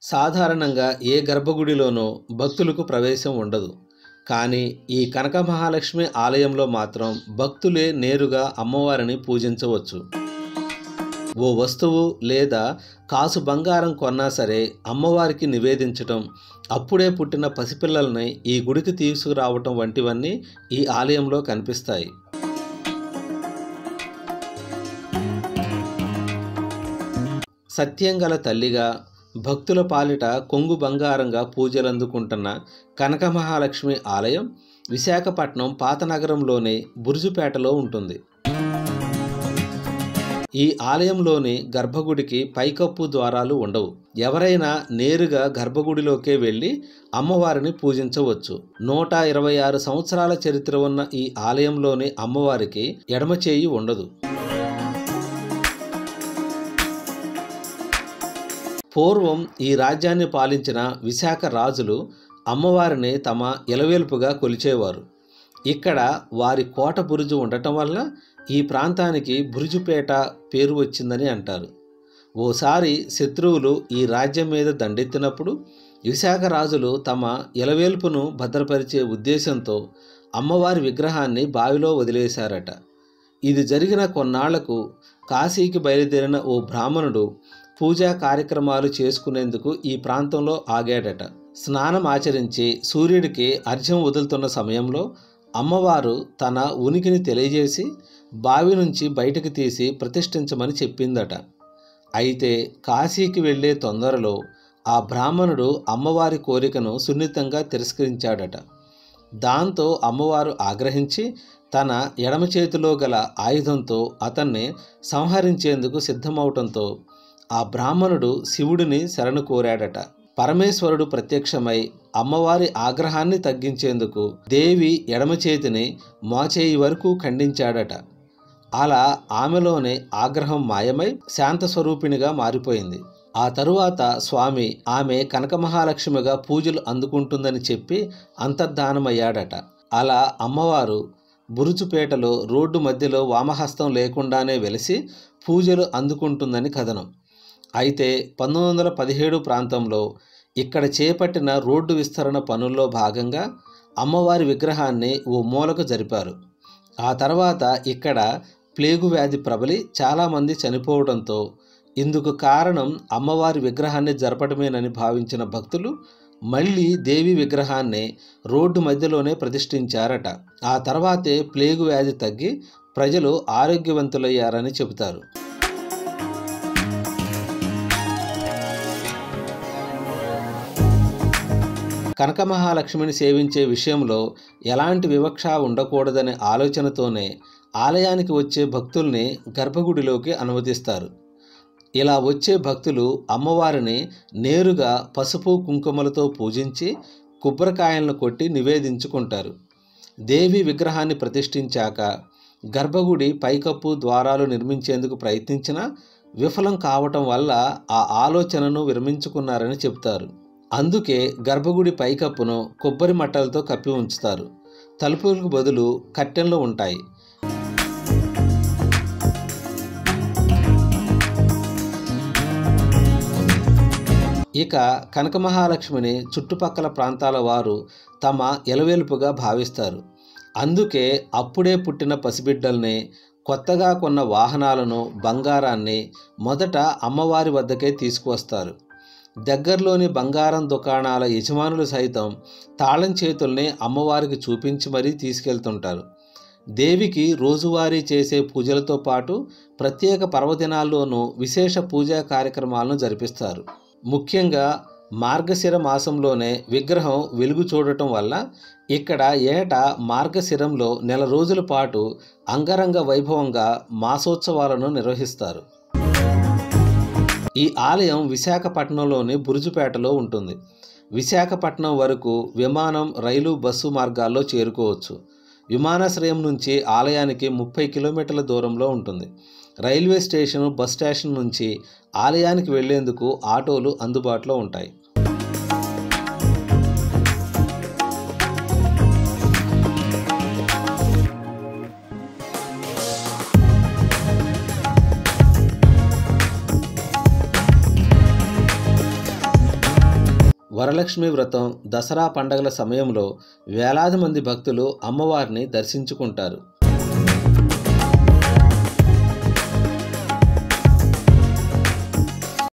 సాధారణంగా ఏ గర్భగుడిలోనూ భక్తులకు ప్రవేశం ఉండదు. కానీ ఈ కనక మహాలక్ష్మి ఆలయంలో మాత్రం భక్తులే నేరుగా అమ్మవారిని పూజించవచ్చు. ఓ వస్తువు లేదా కాసు బంగారం కొన్నా సరే అమ్మవారికి నివేదించటం, అప్పుడే పుట్టిన పసిపిల్లల్ని ఈ గుడికి తీసుకురావటం వంటివన్నీ ఈ ఆలయంలో కనిపిస్తాయి. సత్యంగల తల్లిగా, భక్తుల పాలిట కొంగు బంగారంగా పూజలందుకుంటున్న కనక మహాలక్ష్మి ఆలయం విశాఖపట్నం పాత నగరంలోని బురుజుపేటలో ఉంటుంది. ఈ ఆలయంలోని గర్భగుడికి పైకప్పు ద్వారాలు ఉండవు. ఎవరైనా నేరుగా గర్భగుడిలోకే వెళ్ళి అమ్మవారిని పూజించవచ్చు. 126 సంవత్సరాల చరిత్ర ఉన్న ఈ ఆలయంలోని అమ్మవారికి ఎడమ చేయి ఉండదు. పూర్వం ఈ రాజ్యాన్ని పాలించిన విశాఖ రాజులు అమ్మవారిని తమ ఇలవేల్పుగా కొలిచేవారు. ఇక్కడ వారి కోట బురుజు ఉండటం వల్ల ఈ ప్రాంతానికి బురుజుపేట పేరు వచ్చిందని అంటారు. ఓసారి శత్రువులు ఈ రాజ్యం మీద దండెత్తినప్పుడు విశాఖ రాజులు తమ ఇలవేల్పును భద్రపరిచే ఉద్దేశంతో అమ్మవారి విగ్రహాన్ని బావిలో వదిలేశారట. ఇది జరిగిన కొన్నాళ్లకు కాశీకి బయలుదేరిన ఓ బ్రాహ్మణుడు పూజా కార్యక్రమాలు చేసుకునేందుకు ఈ ప్రాంతంలో ఆగాడట. స్నానం ఆచరించి సూర్యుడికి అర్ఘ్యం వదులుతున్న సమయంలో అమ్మవారు తన ఉనికిని తెలియజేసి బావి నుంచి బయటకు తీసి ప్రతిష్ఠించమని చెప్పిందట. అయితే కాశీకి వెళ్ళే తొందరలో ఆ బ్రాహ్మణుడు అమ్మవారి కోరికను సున్నితంగా తిరస్కరించాడట. దాంతో అమ్మవారు ఆగ్రహించి తన ఎడమ చేతిలో గల ఆయుధంతో అతన్ని సంహరించేందుకు సిద్ధమవటంతో ఆ బ్రాహ్మణుడు శివుడిని శరణు కోరాడట. పరమేశ్వరుడు ప్రత్యక్షమై అమ్మవారి ఆగ్రహాన్ని తగ్గించేందుకు దేవి ఎడమ చేతిని మోచేయి వరకు ఖండించాడట. అలా ఆమెలోనే ఆగ్రహం మాయమై శాంత స్వరూపిణిగా మారిపోయింది. ఆ తరువాత స్వామి ఆమె కనక మహాలక్ష్మిగా పూజలు అందుకుంటుందని చెప్పి అంతర్ధానమయ్యాడట. అలా అమ్మవారు బురుజుపేటలో రోడ్డు మధ్యలో వామహస్తం లేకుండానే వెలిసి పూజలు అందుకుంటుందని కథనం. అయితే 1917 ప్రాంతంలో ఇక్కడ చేపట్టిన రోడ్డు విస్తరణ పనుల్లో భాగంగా అమ్మవారి విగ్రహాన్ని ఓ మూలకు జరిపారు. ఆ తర్వాత ఇక్కడ ప్లేగు వ్యాధి ప్రబలి చాలామంది చనిపోవడంతో ఇందుకు కారణం అమ్మవారి విగ్రహాన్ని జరపడమేనని భావించిన భక్తులు మళ్ళీ దేవి విగ్రహాన్ని రోడ్డు మధ్యలోనే ప్రతిష్ఠించారట. ఆ తర్వాతే ప్లేగు వ్యాధి తగ్గి ప్రజలు ఆరోగ్యవంతులయ్యారని చెబుతారు. కనక మహాలక్ష్మిని సేవించే విషయంలో ఎలాంటి వివక్ష ఉండకూడదనే ఆలోచనతోనే ఆలయానికి వచ్చే భక్తుల్ని గర్భగుడిలోకి అనుమతిస్తారు. ఇలా వచ్చే భక్తులు అమ్మవారిని నేరుగా పసుపు కుంకుమలతో పూజించి కొబ్బరికాయలను కొట్టి నివేదించుకుంటారు. దేవి విగ్రహాన్ని ప్రతిష్ఠించాక గర్భగుడి పైకప్పు ద్వారాలు నిర్మించేందుకు ప్రయత్నించినా విఫలం కావటం వల్ల ఆ ఆలోచనను విరమించుకున్నారని చెబుతారు. అందుకే గర్భగుడి పైకప్పును కొబ్బరి మట్టలతో కప్పి ఉంచుతారు. తలుపులకు బదులు కర్టెన్లు ఉంటాయి. ఇక కనక మహాలక్ష్మిని చుట్టుపక్కల ప్రాంతాల వారు తమ ఇలవేల్పుగా భావిస్తారు. అందుకే అప్పుడే పుట్టిన పసిబిడ్డల్ని, కొత్తగా కొన్న వాహనాలను, బంగారాన్ని మొదట అమ్మవారి వద్దకే తీసుకువస్తారు. దగ్గరలోని బంగారం దుకాణాల యజమానులు సైతం తాళం చేతుల్ని అమ్మవారికి చూపించి మరీ తీసుకెళ్తుంటారు. దేవికి రోజువారీ చేసే పూజలతో పాటు ప్రత్యేక పర్వదినాల్లోనూ విశేష పూజా కార్యక్రమాలను జరిపిస్తారు. ముఖ్యంగా మార్గశిర మాసంలోనే విగ్రహం వెలుగు చూడటం వల్ల ఇక్కడ ఏటా మార్గశిరంలో నెల రోజుల పాటు అంగరంగ వైభవంగా మాసోత్సవాలను నిర్వహిస్తారు. ఈ ఆలయం విశాఖపట్నంలోని బురుజుపేటలో ఉంటుంది. విశాఖపట్నం వరకు విమానం, రైలు, బస్సు మార్గాల్లో చేరుకోవచ్చు. విమానాశ్రయం నుంచి ఆలయానికి 30 కిలోమీటర్ల దూరంలో ఉంటుంది. రైల్వే స్టేషన్, బస్ స్టేషన్ నుంచి ఆలయానికి వెళ్లేందుకు ఆటోలు అందుబాటులో ఉంటాయి. వరలక్ష్మి వ్రతం, దసరా పండగల సమయంలో వేలాది మంది భక్తులు అమ్మవారిని దర్శించుకుంటారు.